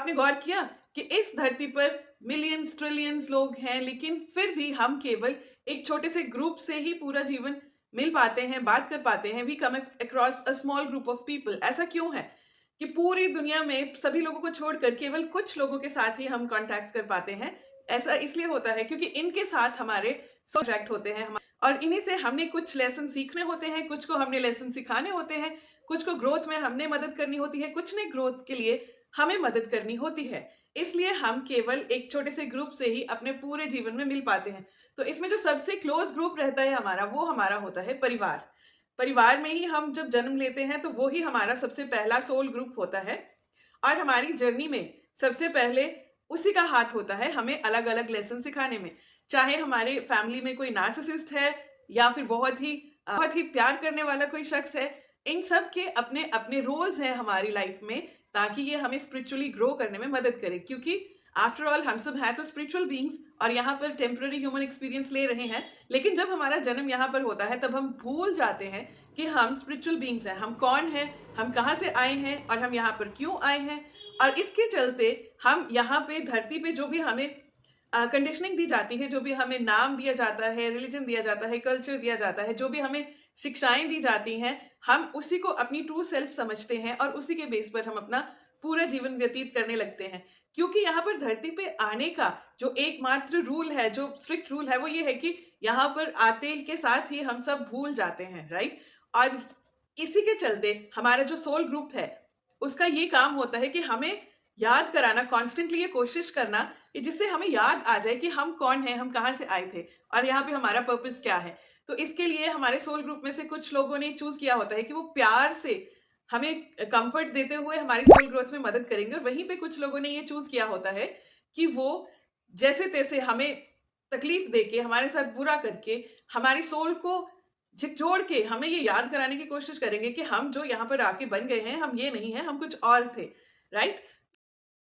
आपने गौर किया कि इस धरती पर मिलियंस ट्रिलियंस लोग हैं, लेकिन फिर भी हम केवल एक छोटे से ग्रुप से ही पूरा जीवन मिल पाते हैं, बात कर पाते हैं। We come across a small group of people. ऐसा क्यों है कि पूरी दुनिया में सभी लोगों को छोड़कर केवल कुछ लोगों के साथ ही हम कांटेक्ट कर पाते हैं? ऐसा इसलिए होता है क्योंकि इनके साथ हमारे प्रोजेक्ट होते हैं और इन्हीं से हमने कुछ लेसन सीखने होते हैं, कुछ को हमने लेसन सिखाने होते हैं, कुछ को ग्रोथ में हमने मदद करनी होती है, कुछ ने ग्रोथ के लिए हमें मदद करनी होती है। इसलिए हम केवल एक छोटे से ग्रुप से ही अपने पूरे जीवन में मिल पाते हैं। तो इसमें जो सबसे क्लोज ग्रुप रहता है हमारा, वो हमारा होता है परिवार। परिवार में ही हम जब जन्म लेते हैं तो वो ही हमारा सबसे पहला सोल ग्रुप होता है और हमारी जर्नी में सबसे पहले उसी का हाथ होता है हमें अलग अलग लेसन सिखाने में। चाहे हमारे फैमिली में कोई नार्सिसिस्ट है या फिर बहुत ही प्यार करने वाला कोई शख्स है, इन सब के अपने अपने रोल्स हैं हमारी लाइफ में, ताकि ये हमें स्पिरिचुअली ग्रो करने में मदद करे। क्योंकि आफ्टर ऑल हम सब हैं तो स्पिरिचुअल बीइंग्स और यहाँ पर टेम्पररी ह्यूमन एक्सपीरियंस ले रहे हैं। लेकिन जब हमारा जन्म यहाँ पर होता है तब हम भूल जाते हैं कि हम स्पिरिचुअल बीइंग्स हैं, हम कौन हैं, हम कहाँ से आए हैं और हम यहाँ पर क्यों आए हैं। और इसके चलते हम यहाँ पे धरती पे जो भी हमें कंडीशनिंग दी जाती है, जो भी हमें नाम दिया जाता है, रिलीजन दिया जाता है, कल्चर दिया जाता है, जो भी हमें शिक्षाएं दी जाती हैं, हम उसी को अपनी ट्रू सेल्फ समझते हैं और उसी के बेस पर हम अपना पूरा जीवन व्यतीत करने लगते हैं। क्योंकि यहाँ पर धरती पे आने का जो एकमात्र रूल है, जो स्ट्रिक्ट रूल है, वो ये है कि यहाँ पर आते के साथ ही हम सब भूल जाते हैं, राइट। और इसी के चलते हमारा जो सोल ग्रुप है उसका ये काम होता है कि हमें याद कराना, कॉन्स्टेंटली ये कोशिश करना कि जिससे हमें याद आ जाए कि हम कौन हैं, हम कहाँ से आए थे और यहाँ पे हमारा पर्पस क्या है। तो इसके लिए हमारे सोल ग्रुप में से कुछ लोगों ने चूज किया होता है कि वो प्यार से हमें कंफर्ट देते हुए हमारी सोल ग्रोथ में मदद करेंगे, और वहीं पे कुछ लोगों ने ये चूज किया होता है कि वो जैसे तैसे हमें तकलीफ देके, हमारे साथ बुरा करके, हमारी सोल को झिकझोर के हमें ये याद कराने की कोशिश करेंगे कि हम जो यहाँ पर आके बन गए हैं, हम ये नहीं है, हम कुछ और थे, राइट।